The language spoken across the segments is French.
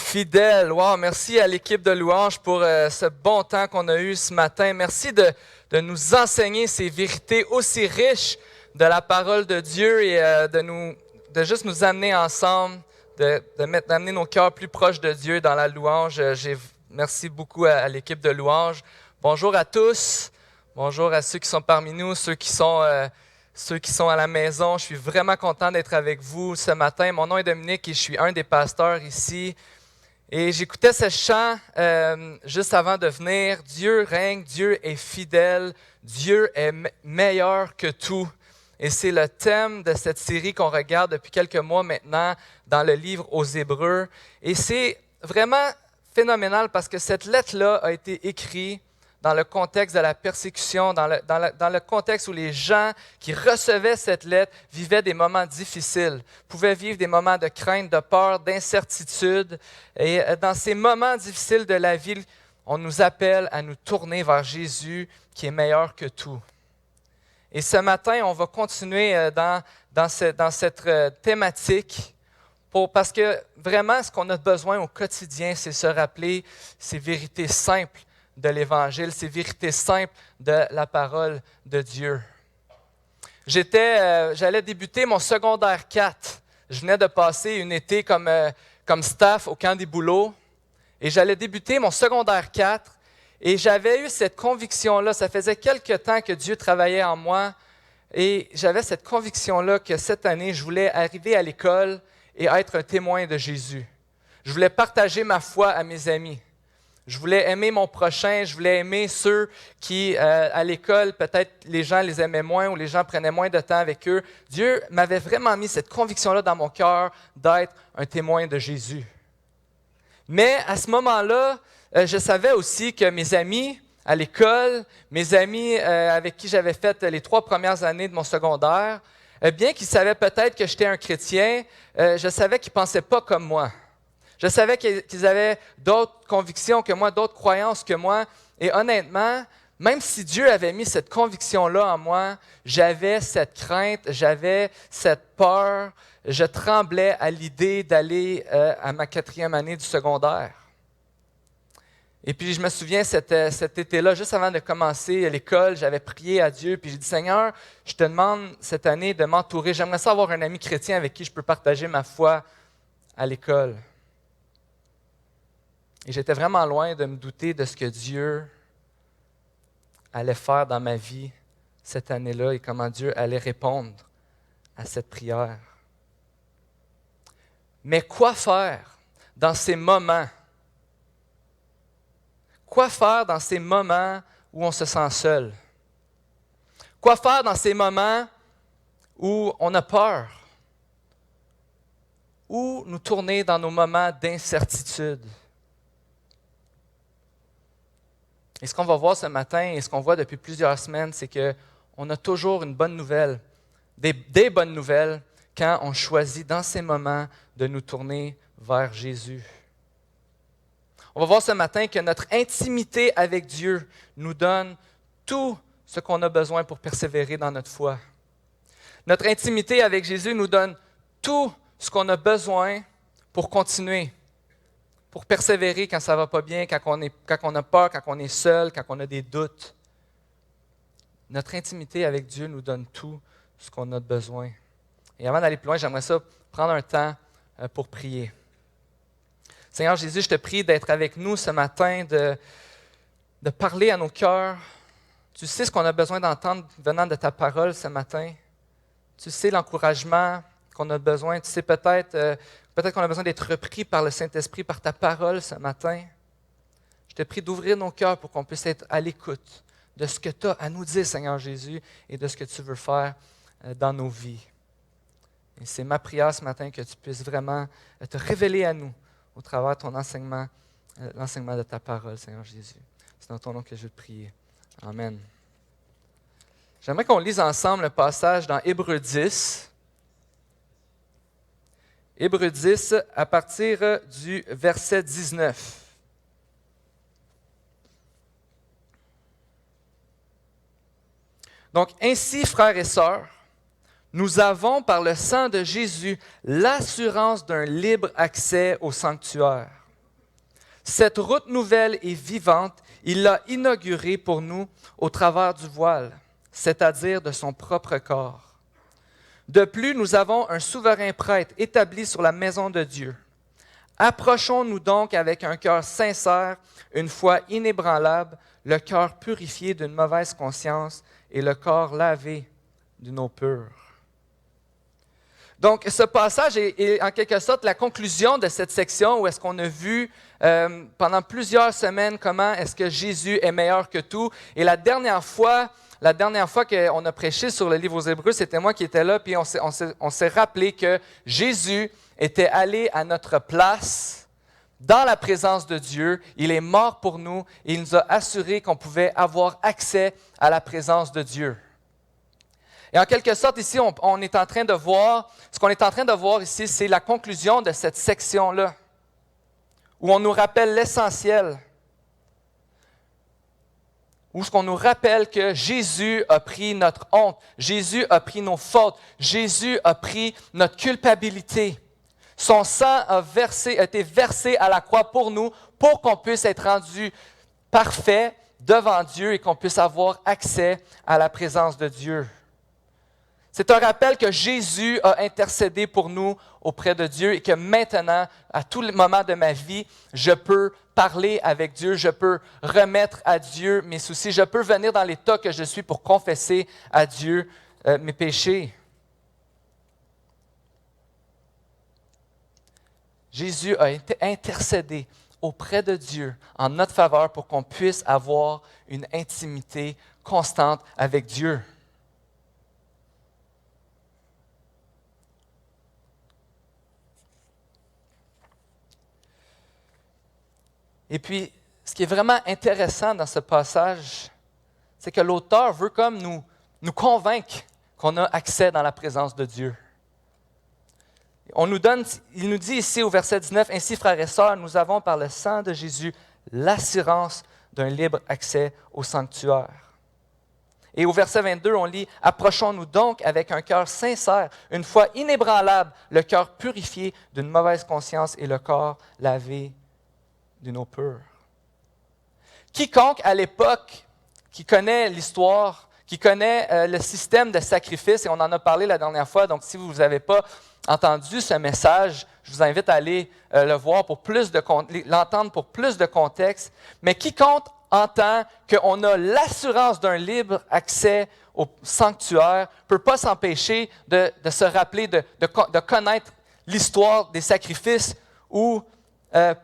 Fidèle. Wow, merci à l'équipe de louanges pour ce bon temps qu'on a eu ce matin. Merci de nous enseigner ces vérités aussi riches de la parole de Dieu et de juste nous amener ensemble, d'amener nos cœurs plus proches de Dieu dans la louange. Merci beaucoup à l'équipe de louanges. Bonjour à tous. Bonjour à ceux qui sont parmi nous, ceux qui sont à la maison. Je suis vraiment content d'être avec vous ce matin. Mon nom est Dominique et je suis un des pasteurs ici. Et j'écoutais ce chant juste avant de venir. Dieu règne, Dieu est fidèle, Dieu est meilleur que tout. Et c'est le thème de cette série qu'on regarde depuis quelques mois maintenant dans le livre aux Hébreux. Et c'est vraiment phénoménal parce que cette lettre-là a été écrite dans le contexte de la persécution, dans le contexte où les gens qui recevaient cette lettre vivaient des moments difficiles, pouvaient vivre des moments de crainte, de peur, d'incertitude. Et dans ces moments difficiles de la vie, on nous appelle à nous tourner vers Jésus qui est meilleur que tout. Et ce matin, on va continuer dans cette thématique parce que vraiment, ce qu'on a besoin au quotidien, c'est se rappeler ces vérités simples de l'Évangile, ces vérités simples de la parole de Dieu. J'allais débuter mon secondaire 4. Je venais de passer une été comme staff au camp des boulots et j'allais débuter mon secondaire 4 et j'avais eu cette conviction-là. Ça faisait quelque temps que Dieu travaillait en moi et j'avais cette conviction-là que cette année, je voulais arriver à l'école et être un témoin de Jésus. Je voulais partager ma foi à mes amis. Je voulais aimer mon prochain, je voulais aimer ceux qui, à l'école, peut-être les gens les aimaient moins ou les gens prenaient moins de temps avec eux. Dieu m'avait vraiment mis cette conviction-là dans mon cœur d'être un témoin de Jésus. Mais à ce moment-là, je savais aussi que mes amis à l'école, mes amis avec qui j'avais fait les 3 premières années de mon secondaire, bien qu'ils savaient peut-être que j'étais un chrétien, je savais qu'ils ne pensaient pas comme moi. Je savais qu'ils avaient d'autres convictions que moi, d'autres croyances que moi. Et honnêtement, même si Dieu avait mis cette conviction-là en moi, j'avais cette crainte, j'avais cette peur. Je tremblais à l'idée d'aller à ma 4e année du secondaire. Et puis je me souviens, cet été-là, juste avant de commencer l'école, j'avais prié à Dieu, puis j'ai dit, Seigneur, je te demande cette année de m'entourer. J'aimerais ça avoir un ami chrétien avec qui je peux partager ma foi à l'école. Et j'étais vraiment loin de me douter de ce que Dieu allait faire dans ma vie cette année-là et comment Dieu allait répondre à cette prière. Mais quoi faire dans ces moments? Quoi faire dans ces moments où on se sent seul? Quoi faire dans ces moments où on a peur? Où nous tourner dans nos moments d'incertitude? Et ce qu'on va voir ce matin et ce qu'on voit depuis plusieurs semaines, c'est qu'on a toujours une bonne nouvelle, des bonnes nouvelles, quand on choisit dans ces moments de nous tourner vers Jésus. On va voir ce matin que notre intimité avec Dieu nous donne tout ce qu'on a besoin pour persévérer dans notre foi. Notre intimité avec Jésus nous donne tout ce qu'on a besoin pour continuer, pour persévérer quand ça ne va pas bien, quand on a peur, quand on est seul, quand on a des doutes. Notre intimité avec Dieu nous donne tout ce qu'on a besoin. Et avant d'aller plus loin, j'aimerais ça prendre un temps pour prier. Seigneur Jésus, je te prie d'être avec nous ce matin, de parler à nos cœurs. Tu sais ce qu'on a besoin d'entendre venant de ta parole ce matin. Tu sais l'encouragement qu'on a besoin. Tu sais peut-être qu'on a besoin d'être repris par le Saint-Esprit, par ta parole ce matin. Je te prie d'ouvrir nos cœurs pour qu'on puisse être à l'écoute de ce que tu as à nous dire, Seigneur Jésus, et de ce que tu veux faire dans nos vies. Et c'est ma prière ce matin que tu puisses vraiment te révéler à nous au travers de ton enseignement, l'enseignement de ta parole, Seigneur Jésus. C'est dans ton nom que je veux te prier. Amen. J'aimerais qu'on lise ensemble le passage dans Hébreux 10. Hébreux 10, à partir du verset 19. Donc, ainsi, frères et sœurs, nous avons par le sang de Jésus l'assurance d'un libre accès au sanctuaire. Cette route nouvelle et vivante, il l'a inaugurée pour nous au travers du voile, c'est-à-dire de son propre corps. De plus, nous avons un souverain prêtre établi sur la maison de Dieu. Approchons-nous donc avec un cœur sincère, une foi inébranlable, le cœur purifié d'une mauvaise conscience et le corps lavé d'une eau pure. Donc, ce passage est en quelque sorte la conclusion de cette section où est-ce qu'on a vu pendant plusieurs semaines comment est-ce que Jésus est meilleur que tout. Et la dernière fois qu'on a prêché sur le livre aux Hébreux, c'était moi qui étais là, puis on s'est rappelé que Jésus était allé à notre place dans la présence de Dieu. Il est mort pour nous et il nous a assuré qu'on pouvait avoir accès à la présence de Dieu. Et en quelque sorte, ici, on est en train de voir, ce qu'on est en train de voir ici, c'est la conclusion de cette section-là, où on nous rappelle l'essentiel, où ce qu'on nous rappelle que Jésus a pris notre honte, Jésus a pris nos fautes, Jésus a pris notre culpabilité. Son sang a été versé à la croix pour nous, pour qu'on puisse être rendu parfait devant Dieu et qu'on puisse avoir accès à la présence de Dieu. C'est un rappel que Jésus a intercédé pour nous auprès de Dieu et que maintenant, à tous les moments de ma vie, je peux parler avec Dieu, je peux remettre à Dieu mes soucis, je peux venir dans l'état que je suis pour confesser à Dieu mes péchés. Jésus a été intercédé auprès de Dieu en notre faveur pour qu'on puisse avoir une intimité constante avec Dieu. Et puis, ce qui est vraiment intéressant dans ce passage, c'est que l'auteur veut comme nous convaincre qu'on a accès dans la présence de Dieu. Il nous dit ici au verset 19, « Ainsi, frères et sœurs, nous avons par le sang de Jésus l'assurance d'un libre accès au sanctuaire. » Et au verset 22, on lit, « Approchons-nous donc avec un cœur sincère, une foi inébranlable, le cœur purifié d'une mauvaise conscience et le corps lavé d'une eau pure. » Quiconque à l'époque qui connaît l'histoire, qui connaît le système de sacrifice, et on en a parlé la dernière fois, donc si vous n'avez pas entendu ce message, je vous invite à aller le voir l'entendre pour plus de contexte, mais quiconque entend qu'on a l'assurance d'un libre accès au sanctuaire ne peut pas s'empêcher de se rappeler, de connaître l'histoire des sacrifices où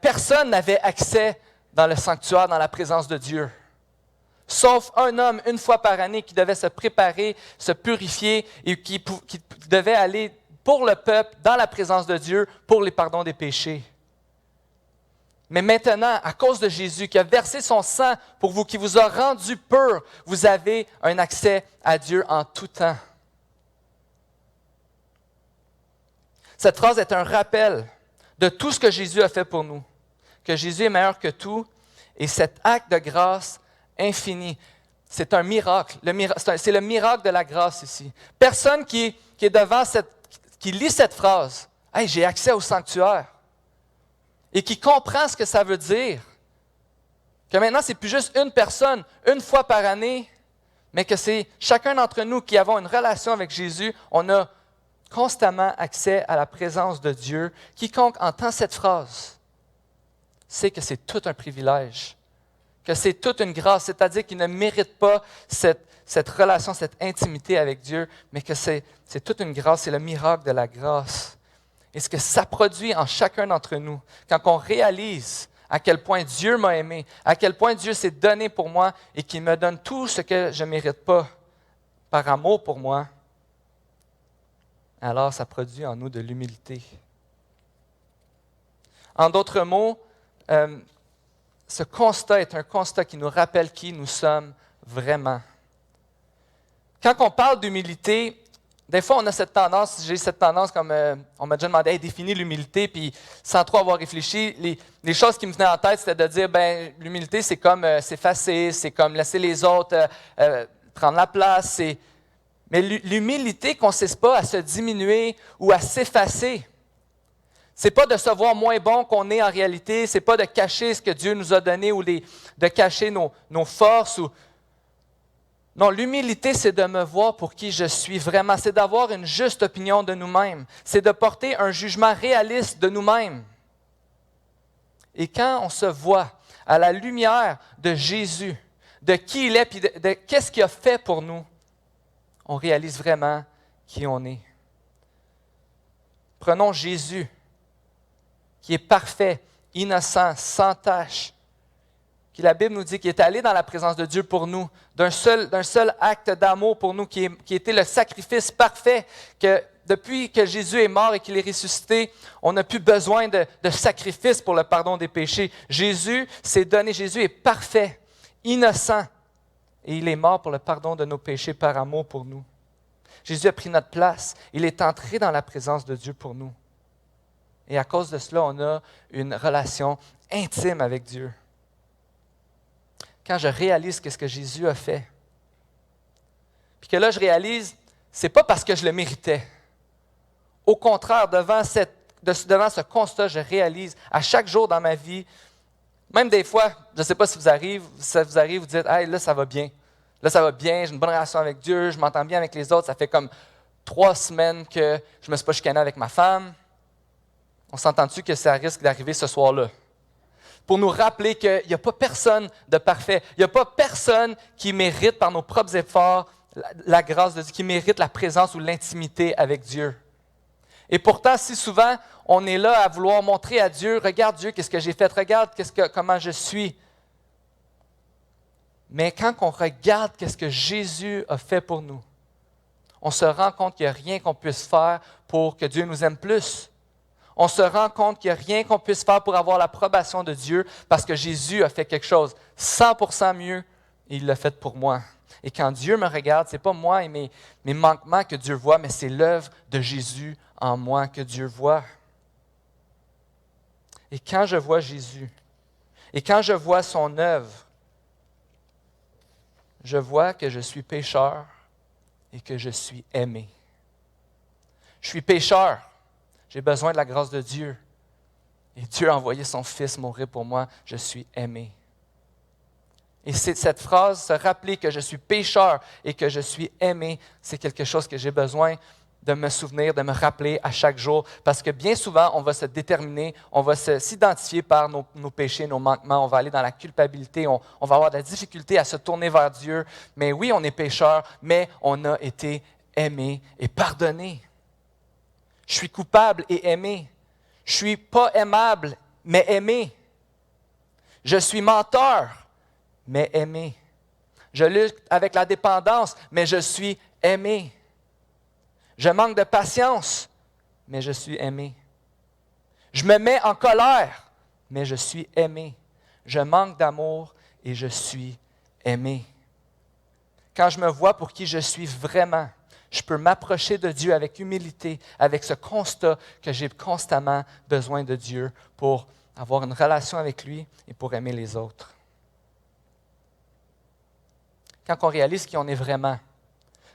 personne n'avait accès dans le sanctuaire, dans la présence de Dieu. Sauf un homme, une fois par année, qui devait se préparer, se purifier et qui devait aller pour le peuple, dans la présence de Dieu, pour les pardons des péchés. Mais maintenant, à cause de Jésus qui a versé son sang pour vous, qui vous a rendu purs, vous avez un accès à Dieu en tout temps. Cette phrase est un rappel de tout ce que Jésus a fait pour nous, que Jésus est meilleur que tout, et cet acte de grâce infini, c'est un miracle. C'est le miracle de la grâce ici. Personne qui est devant qui lit cette phrase, « Hey, j'ai accès au sanctuaire », et qui comprend ce que ça veut dire, que maintenant, ce n'est plus juste une personne, une fois par année, mais que c'est chacun d'entre nous qui avons une relation avec Jésus, on a constamment accès à la présence de Dieu. Quiconque entend cette phrase sait que c'est tout un privilège, que c'est toute une grâce, c'est-à-dire qu'il ne mérite pas cette relation, cette intimité avec Dieu, mais que c'est toute une grâce, c'est le miracle de la grâce. Et ce que ça produit en chacun d'entre nous, quand on réalise à quel point Dieu m'a aimé, à quel point Dieu s'est donné pour moi et qu'il me donne tout ce que je ne mérite pas par amour pour moi, alors ça produit en nous de l'humilité. En d'autres mots, ce constat est un constat qui nous rappelle qui nous sommes vraiment. Quand on parle d'humilité, des fois on a cette tendance, j'ai cette tendance comme on m'a déjà demandé, hey, définis l'humilité, puis sans trop avoir réfléchi, les choses qui me venaient en tête, c'était de dire, l'humilité c'est comme s'effacer, c'est comme laisser les autres prendre la place. Mais l'humilité ne consiste pas à se diminuer ou à s'effacer. Ce n'est pas de se voir moins bon qu'on est en réalité. Ce n'est pas de cacher ce que Dieu nous a donné ou de cacher nos forces. Non, l'humilité, c'est de me voir pour qui je suis vraiment. C'est d'avoir une juste opinion de nous-mêmes. C'est de porter un jugement réaliste de nous-mêmes. Et quand on se voit à la lumière de Jésus, de qui il est, puis de qu'est-ce qu'il a fait pour nous, on réalise vraiment qui on est. Prenons Jésus, qui est parfait, innocent, sans tache, qui la Bible nous dit qu'il est allé dans la présence de Dieu pour nous, d'un seul acte d'amour pour nous, qui était le sacrifice parfait, que depuis que Jésus est mort et qu'il est ressuscité, on n'a plus besoin de sacrifice pour le pardon des péchés. Jésus s'est donné, Jésus est parfait, innocent, et il est mort pour le pardon de nos péchés par amour pour nous. Jésus a pris notre place, il est entré dans la présence de Dieu pour nous. Et à cause de cela, on a une relation intime avec Dieu. Quand je réalise ce que Jésus a fait, puis que là, je réalise, ce n'est pas parce que je le méritais. Au contraire, devant ce constat, je réalise à chaque jour dans ma vie, même des fois, je ne sais pas si ça vous arrive, vous dites « Hey, là, ça va bien. Là, ça va bien, j'ai une bonne relation avec Dieu, je m'entends bien avec les autres. Ça fait comme 3 semaines que je ne me suis pas chicané avec ma femme. » On s'entend-tu que ça risque d'arriver ce soir-là? Pour nous rappeler qu'il n'y a pas personne de parfait. Il n'y a pas personne qui mérite par nos propres efforts la grâce de Dieu, qui mérite la présence ou l'intimité avec Dieu. Et pourtant, si souvent, on est là à vouloir montrer à Dieu, regarde Dieu, qu'est-ce que j'ai fait, regarde comment je suis. Mais quand on regarde qu'est-ce que Jésus a fait pour nous, on se rend compte qu'il n'y a rien qu'on puisse faire pour que Dieu nous aime plus. On se rend compte qu'il n'y a rien qu'on puisse faire pour avoir l'approbation de Dieu parce que Jésus a fait quelque chose 100% mieux et il l'a fait pour moi. Et quand Dieu me regarde, ce n'est pas moi et mes manquements que Dieu voit, mais c'est l'œuvre de Jésus en moi que Dieu voit. Et quand je vois Jésus, et quand je vois son œuvre, je vois que je suis pécheur et que je suis aimé. Je suis pécheur. J'ai besoin de la grâce de Dieu. Et Dieu a envoyé son Fils mourir pour moi. Je suis aimé. Et c'est cette phrase, se rappeler que je suis pécheur et que je suis aimé, c'est quelque chose que j'ai besoin de me souvenir, de me rappeler à chaque jour. Parce que bien souvent, on va se déterminer, on va s'identifier par nos péchés, nos manquements. On va aller dans la culpabilité, on va avoir de la difficulté à se tourner vers Dieu. Mais oui, on est pécheur, mais on a été aimé et pardonné. Je suis coupable et aimé. Je ne suis pas aimable, mais aimé. Je suis menteur, mais aimé. Je lutte avec la dépendance, mais je suis aimé. Je manque de patience, mais je suis aimé. Je me mets en colère, mais je suis aimé. Je manque d'amour et je suis aimé. Quand je me vois pour qui je suis vraiment, je peux m'approcher de Dieu avec humilité, avec ce constat que j'ai constamment besoin de Dieu pour avoir une relation avec lui et pour aimer les autres. Quand on réalise qui on est vraiment,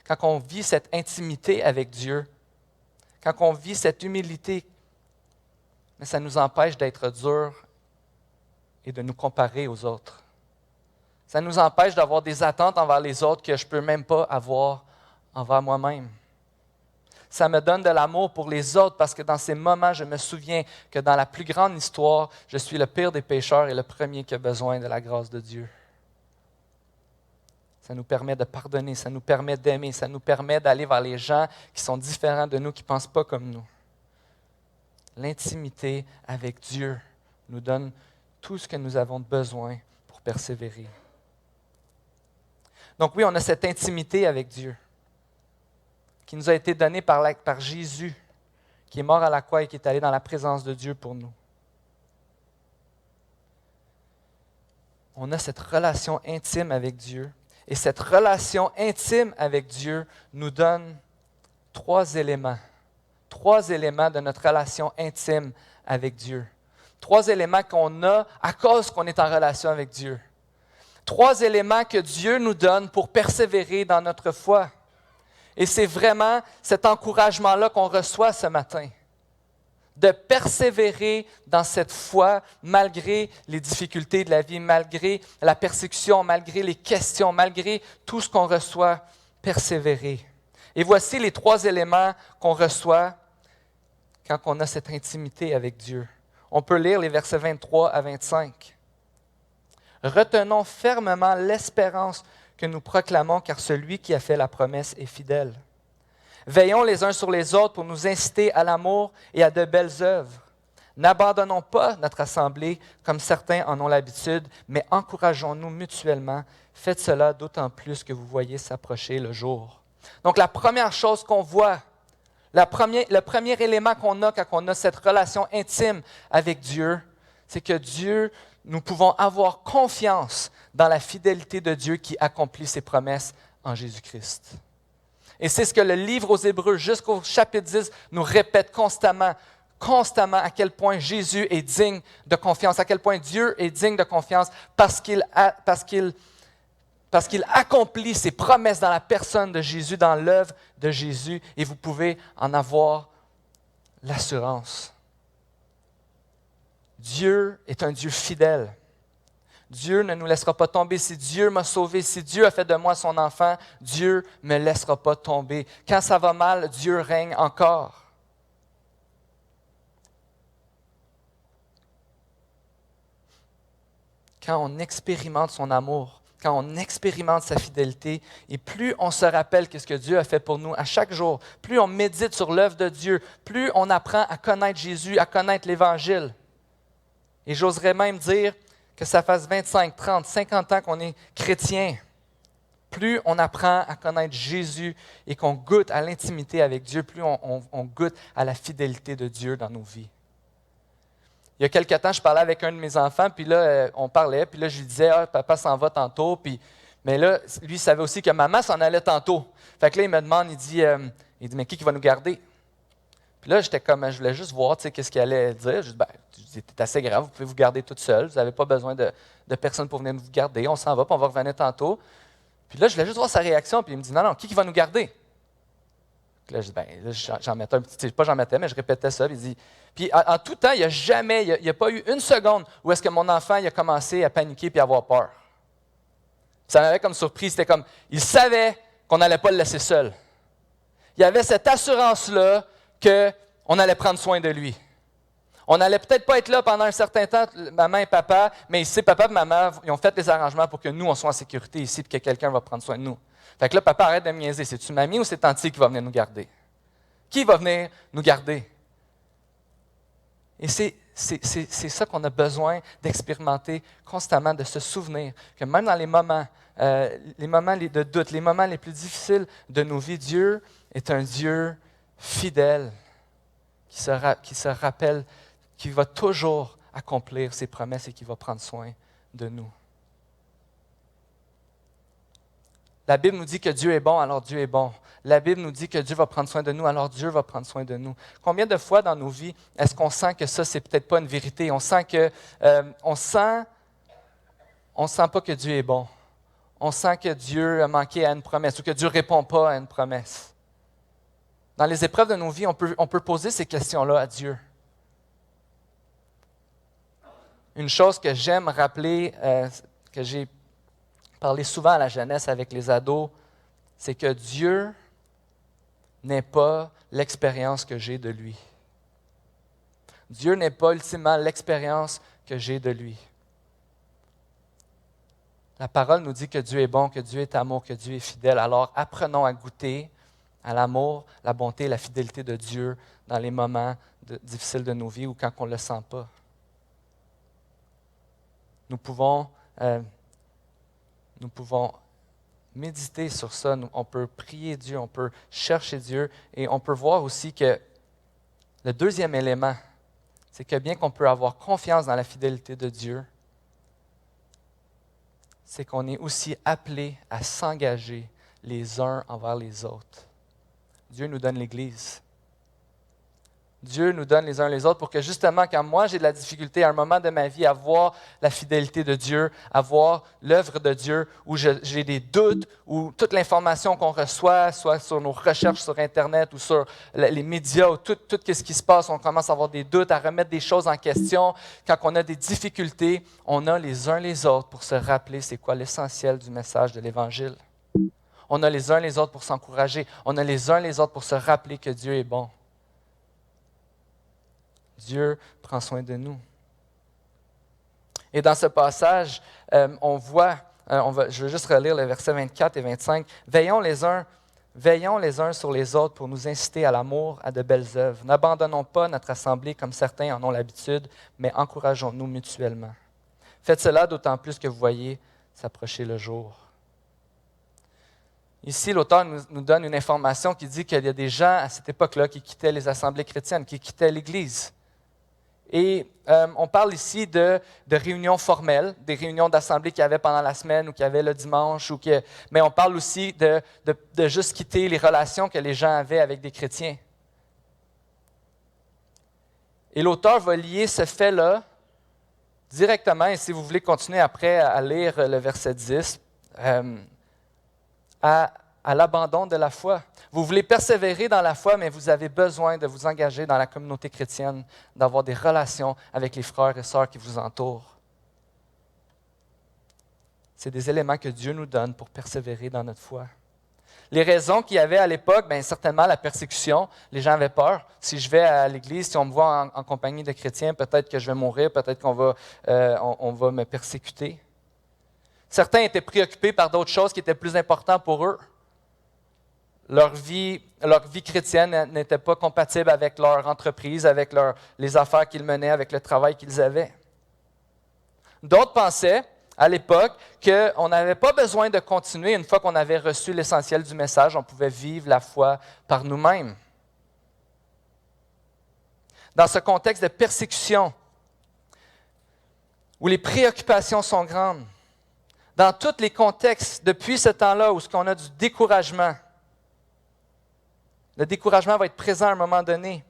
quand on vit cette intimité avec Dieu, quand on vit cette humilité, mais ça nous empêche d'être dur et de nous comparer aux autres. Ça nous empêche d'avoir des attentes envers les autres que je ne peux même pas avoir envers moi-même. Ça me donne de l'amour pour les autres parce que dans ces moments, je me souviens que dans la plus grande histoire, je suis le pire des pécheurs et le premier qui a besoin de la grâce de Dieu. Ça nous permet de pardonner, ça nous permet d'aimer, ça nous permet d'aller vers les gens qui sont différents de nous, qui ne pensent pas comme nous. L'intimité avec Dieu nous donne tout ce que nous avons besoin pour persévérer. Donc oui, on a cette intimité avec Dieu qui nous a été donnée par Jésus, qui est mort à la croix et qui est allé dans la présence de Dieu pour nous. On a cette relation intime avec Dieu. Et cette relation intime avec Dieu nous donne 3 éléments. 3 éléments de notre relation intime avec Dieu. 3 éléments qu'on a à cause qu'on est en relation avec Dieu. 3 éléments que Dieu nous donne pour persévérer dans notre foi. Et c'est vraiment cet encouragement-là qu'on reçoit ce matin. de persévérer dans cette foi malgré les difficultés de la vie, malgré la persécution, malgré les questions, malgré tout ce qu'on reçoit, persévérer. Et voici les 3 éléments qu'on reçoit quand on a cette intimité avec Dieu. On peut lire les versets 23 à 25. « Retenons fermement l'espérance que nous proclamons, car celui qui a fait la promesse est fidèle. Veillons les uns sur les autres pour nous inciter à l'amour et à de belles œuvres. N'abandonnons pas notre assemblée comme certains en ont l'habitude, mais encourageons-nous mutuellement. Faites cela d'autant plus que vous voyez s'approcher le jour. » Donc la première chose qu'on voit, le premier élément qu'on a quand on a cette relation intime avec Dieu, c'est que Dieu, nous pouvons avoir confiance dans la fidélité de Dieu qui accomplit ses promesses en Jésus-Christ. Et c'est ce que le livre aux Hébreux, jusqu'au chapitre 10, nous répète constamment à quel point Jésus est digne de confiance, à quel point Dieu est digne de confiance parce qu'il accomplit ses promesses dans la personne de Jésus, dans l'œuvre de Jésus, et vous pouvez en avoir l'assurance. Dieu est un Dieu fidèle. Dieu ne nous laissera pas tomber. Si Dieu m'a sauvé, si Dieu a fait de moi son enfant, Dieu ne me laissera pas tomber. Quand ça va mal, Dieu règne encore. Quand on expérimente son amour, quand on expérimente sa fidélité, et plus on se rappelle ce que Dieu a fait pour nous à chaque jour, plus on médite sur l'œuvre de Dieu, plus on apprend à connaître Jésus, à connaître l'Évangile. Et j'oserais même dire que ça fasse 25, 30, 50 ans qu'on est chrétien, plus on apprend à connaître Jésus et qu'on goûte à l'intimité avec Dieu, plus on goûte à la fidélité de Dieu dans nos vies. Il y a quelque temps, je parlais avec un de mes enfants, puis là, on parlait, puis là, je lui disais, « papa s'en va tantôt », mais là, lui, il savait aussi que maman s'en allait tantôt. Fait que là, il me demande, il dit, mais qui va nous garder? Puis là, j'étais comme, je voulais juste voir, qu'est-ce qu'il allait dire. Je dis, c'est assez grave, vous pouvez vous garder toute seule, vous n'avez pas besoin de personne pour venir vous garder, on s'en va, puis on va revenir tantôt. Puis là, je voulais juste voir sa réaction, puis il me dit, non, qui va nous garder? Puis là, je dis, j'en mettais un petit, pas j'en mettais, mais je répétais ça, puis en tout temps, il n'y a pas eu une seconde où est-ce que mon enfant il a commencé à paniquer puis à avoir peur. Ça m'avait comme surpris, c'était comme, il savait qu'on n'allait pas le laisser seul. Il y avait cette assurance-là qu'on allait prendre soin de lui. On n'allait peut-être pas être là pendant un certain temps, maman et papa, mais ici, papa et maman, ils ont fait les arrangements pour que nous, on soit en sécurité ici et que quelqu'un va prendre soin de nous. Fait que là, papa, arrête de me niaiser. C'est-tu mamie ou c'est tanti qui va venir nous garder? Qui va venir nous garder? Et c'est ça qu'on a besoin d'expérimenter constamment, de se souvenir que même dans les moments de doute, les moments les plus difficiles de nos vies, Dieu est un Dieu fidèle qui se rappelle, qui va toujours accomplir ses promesses et qui va prendre soin de nous. La Bible nous dit que Dieu est bon, alors Dieu est bon. La Bible nous dit que Dieu va prendre soin de nous, alors Dieu va prendre soin de nous. Combien de fois dans nos vies est-ce qu'on sent que ça, c'est peut-être pas une vérité? On sent pas que Dieu est bon. On sent que Dieu a manqué à une promesse ou que Dieu ne répond pas à une promesse. Dans les épreuves de nos vies, on peut poser ces questions-là à Dieu. Une chose que j'aime rappeler, que j'ai parlé souvent à la jeunesse avec les ados, c'est que Dieu n'est pas l'expérience que j'ai de lui. Dieu n'est pas ultimement l'expérience que j'ai de lui. La parole nous dit que Dieu est bon, que Dieu est amour, que Dieu est fidèle. Alors apprenons à goûter à l'amour, la bonté et la fidélité de Dieu dans les moments difficiles de nos vies ou quand on ne le sent pas. Nous pouvons méditer sur ça, on peut prier Dieu, on peut chercher Dieu et on peut voir aussi que le deuxième élément, c'est que bien qu'on peut avoir confiance dans la fidélité de Dieu, c'est qu'on est aussi appelé à s'engager les uns envers les autres. Dieu nous donne l'Église. Dieu nous donne les uns les autres pour que justement, quand moi j'ai de la difficulté à un moment de ma vie à voir la fidélité de Dieu, à voir l'œuvre de Dieu, où j'ai des doutes, où toute l'information qu'on reçoit, soit sur nos recherches sur Internet ou sur les médias, ou tout ce qui se passe, on commence à avoir des doutes, à remettre des choses en question. Quand on a des difficultés, on a les uns les autres pour se rappeler c'est quoi l'essentiel du message de l'Évangile. On a les uns les autres pour s'encourager. On a les uns les autres pour se rappeler que Dieu est bon. Dieu prend soin de nous. Et dans ce passage, on voit, je vais juste relire les versets 24 et 25, Veillons les uns sur les autres pour nous inciter à l'amour, à de belles œuvres. N'abandonnons pas notre assemblée comme certains en ont l'habitude, mais encourageons-nous mutuellement. Faites cela d'autant plus que vous voyez s'approcher le jour. Ici, l'auteur nous donne une information qui dit qu'il y a des gens à cette époque-là qui quittaient les assemblées chrétiennes, qui quittaient l'Église. Et on parle ici de réunions formelles, des réunions d'assemblée qu'il y avait pendant la semaine ou qu'il y avait le dimanche, mais on parle aussi de juste quitter les relations que les gens avaient avec des chrétiens. Et l'auteur va lier ce fait-là directement, et si vous voulez continuer après à lire le verset 10, à l'abandon de la foi. Vous voulez persévérer dans la foi, mais vous avez besoin de vous engager dans la communauté chrétienne, d'avoir des relations avec les frères et sœurs qui vous entourent. C'est des éléments que Dieu nous donne pour persévérer dans notre foi. Les raisons qu'il y avait à l'époque, bien certainement la persécution. Les gens avaient peur. Si je vais à l'église, si on me voit en compagnie de chrétiens, peut-être que je vais mourir, peut-être qu'on va, on va me persécuter. Certains étaient préoccupés par d'autres choses qui étaient plus importantes pour eux. Leur vie chrétienne n'était pas compatible avec leur entreprise, avec les affaires qu'ils menaient, avec le travail qu'ils avaient. D'autres pensaient, à l'époque, qu'on n'avait pas besoin de continuer une fois qu'on avait reçu l'essentiel du message, on pouvait vivre la foi par nous-mêmes. Dans ce contexte de persécution, où les préoccupations sont grandes, dans tous les contextes depuis ce temps-là où on a du découragement, le découragement va être présent à un moment donné.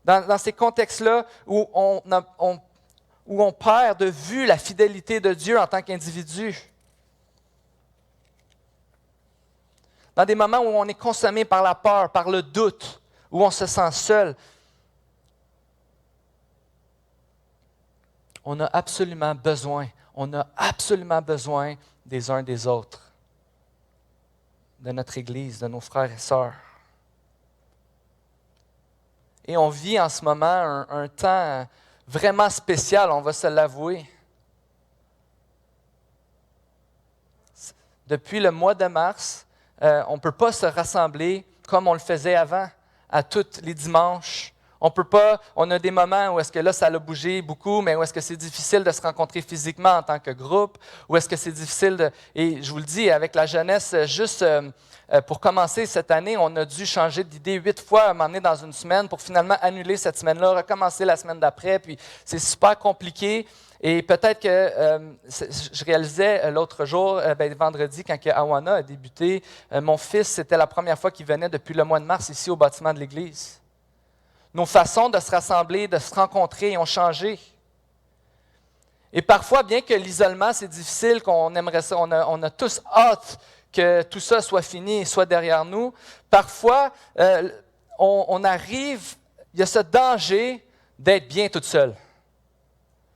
Dans ces contextes-là où on perd de vue la fidélité de Dieu en tant qu'individu. Dans des moments où on est consommé par la peur, par le doute, où on se sent seul. On a absolument besoin des uns des autres, de notre Église, de nos frères et sœurs. Et on vit en ce moment un temps vraiment spécial, on va se l'avouer. Depuis le mois de mars, on ne peut pas se rassembler comme on le faisait avant, à tous les dimanches. On a des moments où est-ce que là, ça a bougé beaucoup, mais où est-ce que c'est difficile de se rencontrer physiquement en tant que groupe, où est-ce que c'est difficile et je vous le dis, avec la jeunesse, juste pour commencer cette année, on a dû changer d'idée 8 fois à un moment donné dans une semaine pour finalement annuler cette semaine-là, recommencer la semaine d'après, puis c'est super compliqué. Et peut-être que je réalisais l'autre jour, vendredi, quand Awana a débuté, mon fils, c'était la première fois qu'il venait depuis le mois de mars ici au bâtiment de l'Église. Nos façons de se rassembler, de se rencontrer ont changé. Et parfois, bien que l'isolement, c'est difficile, qu'on aimerait ça, on a tous hâte que tout ça soit fini et soit derrière nous, parfois, on arrive, il y a ce danger d'être bien toute seule.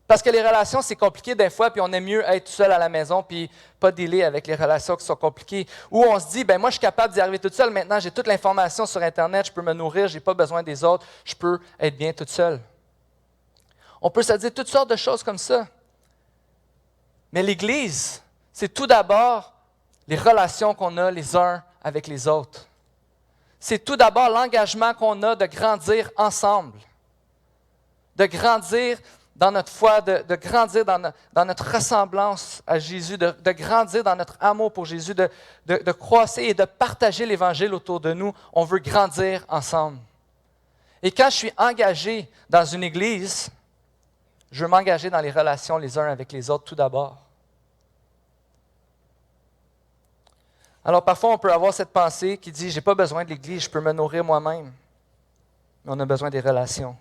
Parce que les relations, c'est compliqué des fois, puis on aime mieux être tout seul à la maison, puis pas dealer avec les relations qui sont compliquées. Ou on se dit, ben moi, je suis capable d'y arriver toute seule. Maintenant, j'ai toute l'information sur Internet, je peux me nourrir, je n'ai pas besoin des autres, je peux être bien toute seule. On peut se dire toutes sortes de choses comme ça. Mais l'Église, c'est tout d'abord les relations qu'on a les uns avec les autres. C'est tout d'abord l'engagement qu'on a de grandir ensemble, de grandir dans notre foi, de grandir dans notre ressemblance à Jésus, de grandir dans notre amour pour Jésus, de croître et de partager l'Évangile autour de nous. On veut grandir ensemble. Et quand je suis engagé dans une église, je veux m'engager dans les relations les uns avec les autres tout d'abord. Alors parfois, on peut avoir cette pensée qui dit « j'ai pas besoin de l'église, je peux me nourrir moi-même ». mais on a besoin des relations.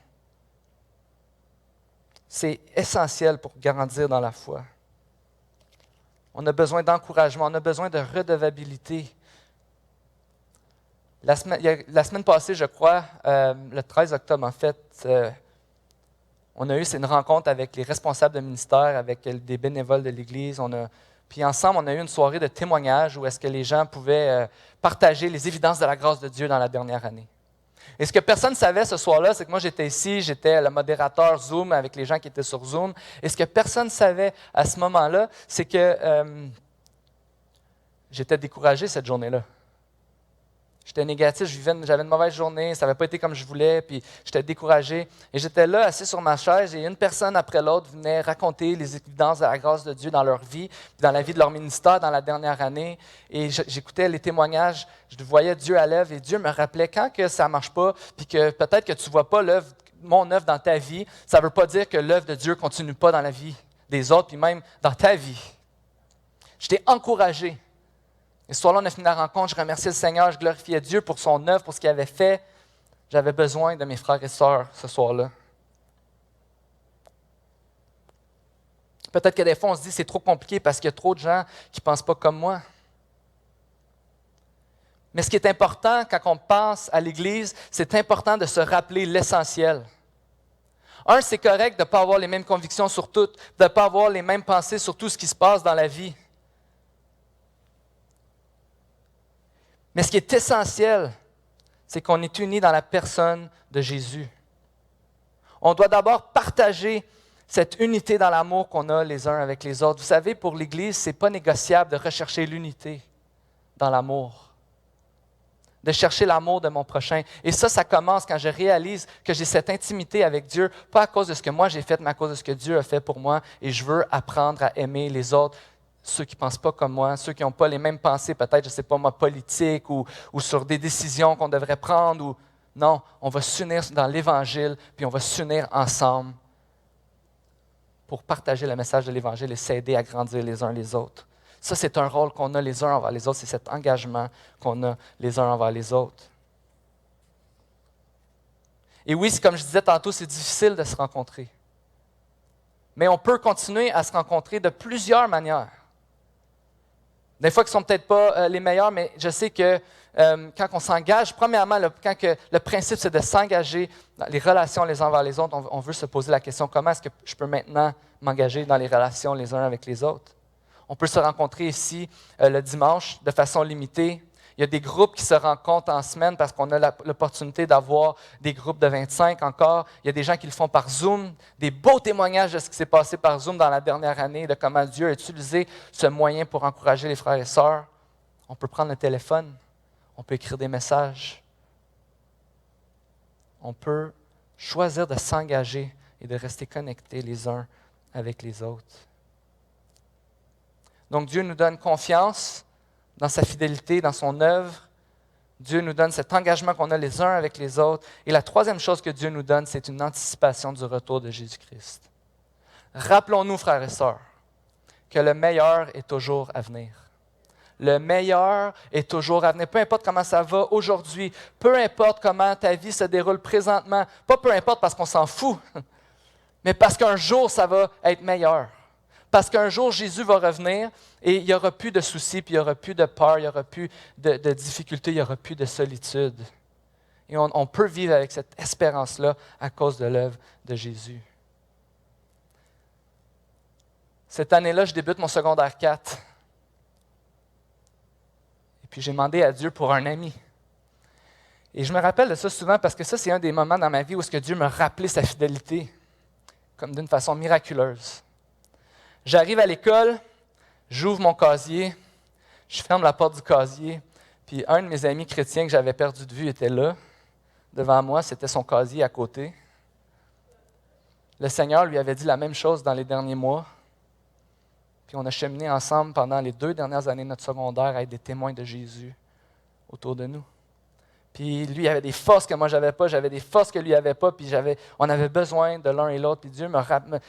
C'est essentiel pour grandir dans la foi. On a besoin d'encouragement, on a besoin de redevabilité. La semaine passée, je crois, le 13 octobre en fait, on a eu une rencontre avec les responsables de ministère, avec des bénévoles de l'Église. Puis ensemble, on a eu une soirée de témoignages où est-ce que les gens pouvaient partager les évidences de la grâce de Dieu dans la dernière année. Et ce que personne ne savait ce soir-là, c'est que moi j'étais ici, j'étais le modérateur Zoom avec les gens qui étaient sur Zoom. Et ce que personne ne savait à ce moment-là, c'est que j'étais découragé cette journée-là. J'étais négatif, j'avais une mauvaise journée, ça n'avait pas été comme je voulais, puis j'étais découragé. Et j'étais là, assis sur ma chaise, et une personne après l'autre venait raconter les évidences de la grâce de Dieu dans leur vie, dans la vie de leur ministère dans la dernière année. Et j'écoutais les témoignages, je voyais Dieu à l'œuvre, et Dieu me rappelait quand que ça ne marche pas, puis que peut-être que tu ne vois pas mon œuvre dans ta vie, ça ne veut pas dire que l'œuvre de Dieu ne continue pas dans la vie des autres, puis même dans ta vie. J'étais encouragé. Et ce soir-là, on a fini la rencontre, je remerciais le Seigneur, je glorifiais Dieu pour son œuvre, pour ce qu'il avait fait. J'avais besoin de mes frères et sœurs ce soir-là. Peut-être que des fois, on se dit que c'est trop compliqué parce qu'il y a trop de gens qui ne pensent pas comme moi. Mais ce qui est important quand on pense à l'Église, c'est important de se rappeler l'essentiel. Un, c'est correct de ne pas avoir les mêmes convictions sur tout, de ne pas avoir les mêmes pensées sur tout ce qui se passe dans la vie. Mais ce qui est essentiel, c'est qu'on est unis dans la personne de Jésus. On doit d'abord partager cette unité dans l'amour qu'on a les uns avec les autres. Vous savez, pour l'Église, ce n'est pas négociable de rechercher l'unité dans l'amour, de chercher l'amour de mon prochain. Et ça commence quand je réalise que j'ai cette intimité avec Dieu, pas à cause de ce que moi j'ai fait, mais à cause de ce que Dieu a fait pour moi. Et je veux apprendre à aimer les autres. Ceux qui ne pensent pas comme moi, ceux qui n'ont pas les mêmes pensées, peut-être, je ne sais pas moi, politiques ou sur des décisions qu'on devrait prendre. Non, on va s'unir dans l'Évangile, puis on va s'unir ensemble pour partager le message de l'Évangile et s'aider à grandir les uns les autres. Ça, c'est un rôle qu'on a les uns envers les autres, c'est cet engagement qu'on a les uns envers les autres. Et oui, comme je disais tantôt, c'est difficile de se rencontrer. Mais on peut continuer à se rencontrer de plusieurs manières. Des fois, qui ne sont peut-être pas les meilleurs, mais je sais que quand on s'engage, premièrement, quand le principe, c'est de s'engager dans les relations les uns envers les autres, on veut se poser la question, comment est-ce que je peux maintenant m'engager dans les relations les uns avec les autres? On peut se rencontrer ici le dimanche de façon limitée. Il y a des groupes qui se rencontrent en semaine parce qu'on a l'opportunité d'avoir des groupes de 25 encore. Il y a des gens qui le font par Zoom. Des beaux témoignages de ce qui s'est passé par Zoom dans la dernière année, de comment Dieu a utilisé ce moyen pour encourager les frères et sœurs. On peut prendre le téléphone. On peut écrire des messages. On peut choisir de s'engager et de rester connectés les uns avec les autres. Donc Dieu nous donne confiance dans sa fidélité, dans son œuvre. Dieu nous donne cet engagement qu'on a les uns avec les autres. Et la troisième chose que Dieu nous donne, c'est une anticipation du retour de Jésus-Christ. Rappelons-nous, frères et sœurs, que le meilleur est toujours à venir. Le meilleur est toujours à venir. Peu importe comment ça va aujourd'hui, peu importe comment ta vie se déroule présentement, pas peu importe parce qu'on s'en fout, mais parce qu'un jour, ça va être meilleur. Parce qu'un jour, Jésus va revenir et il n'y aura plus de soucis, puis il n'y aura plus de peur, il n'y aura plus de difficultés, il n'y aura plus de solitude. Et on peut vivre avec cette espérance-là à cause de l'œuvre de Jésus. Cette année-là, je débute mon secondaire 4. Et puis j'ai demandé à Dieu pour un ami. Et je me rappelle de ça souvent parce que ça, c'est un des moments dans ma vie où est-ce que Dieu me rappelait sa fidélité, comme d'une façon miraculeuse. J'arrive à l'école, j'ouvre mon casier, je ferme la porte du casier, puis un de mes amis chrétiens que j'avais perdu de vue était là, devant moi, c'était son casier à côté. Le Seigneur lui avait dit la même chose dans les derniers mois, puis on a cheminé ensemble pendant les 2 dernières années de notre secondaire à être des témoins de Jésus autour de nous. Puis lui, il avait des forces que moi, j'avais pas, j'avais des forces que lui n'avait pas, puis on avait besoin de l'un et l'autre. Puis Dieu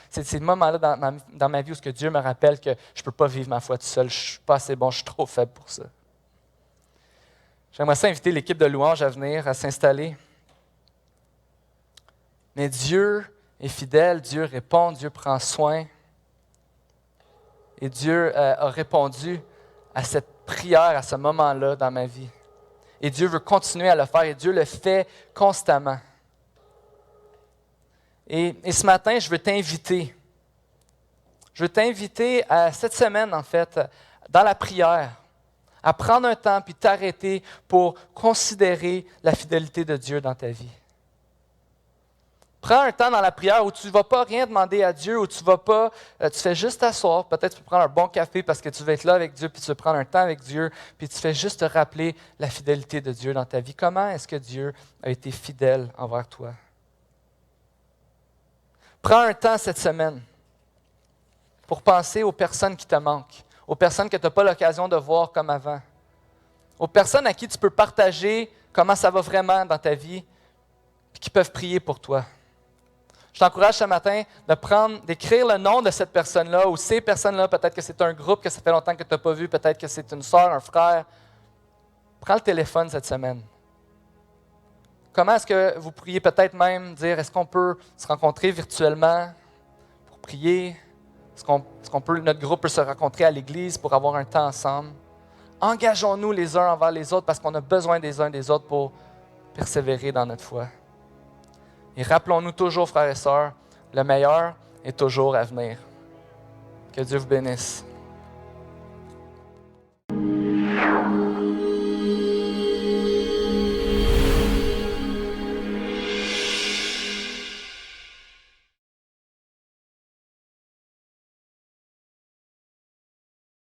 c'est ces moments-là dans ma vie où ce que Dieu me rappelle que je ne peux pas vivre ma foi tout seul, je ne suis pas assez bon, je suis trop faible pour ça. J'aimerais ça inviter l'équipe de louange à venir, à s'installer. Mais Dieu est fidèle, Dieu répond, Dieu prend soin. Et Dieu a répondu à cette prière, à ce moment-là dans ma vie. Et Dieu veut continuer à le faire et Dieu le fait constamment. Et ce matin, je veux t'inviter. Je veux t'inviter à cette semaine, en fait, dans la prière, à prendre un temps puis t'arrêter pour considérer la fidélité de Dieu dans ta vie. Prends un temps dans la prière où tu ne vas pas rien demander à Dieu, où tu vas pas, tu fais juste t'asseoir, peut-être tu peux prendre un bon café parce que tu vas être là avec Dieu, puis tu vas prendre un temps avec Dieu, puis tu fais juste te rappeler la fidélité de Dieu dans ta vie. Comment est-ce que Dieu a été fidèle envers toi? Prends un temps cette semaine pour penser aux personnes qui te manquent, aux personnes que tu n'as pas l'occasion de voir comme avant, aux personnes à qui tu peux partager comment ça va vraiment dans ta vie, puis qui peuvent prier pour toi. Je t'encourage ce matin d'écrire le nom de cette personne-là ou ces personnes-là. Peut-être que c'est un groupe que ça fait longtemps que tu n'as pas vu. Peut-être que c'est une sœur, un frère. Prends le téléphone cette semaine. Comment est-ce que vous pourriez peut-être même dire, est-ce qu'on peut se rencontrer virtuellement pour prier? Notre groupe peut se rencontrer à l'église pour avoir un temps ensemble? Engageons-nous les uns envers les autres parce qu'on a besoin des uns des autres pour persévérer dans notre foi. Et rappelons-nous toujours, frères et sœurs, le meilleur est toujours à venir. Que Dieu vous bénisse.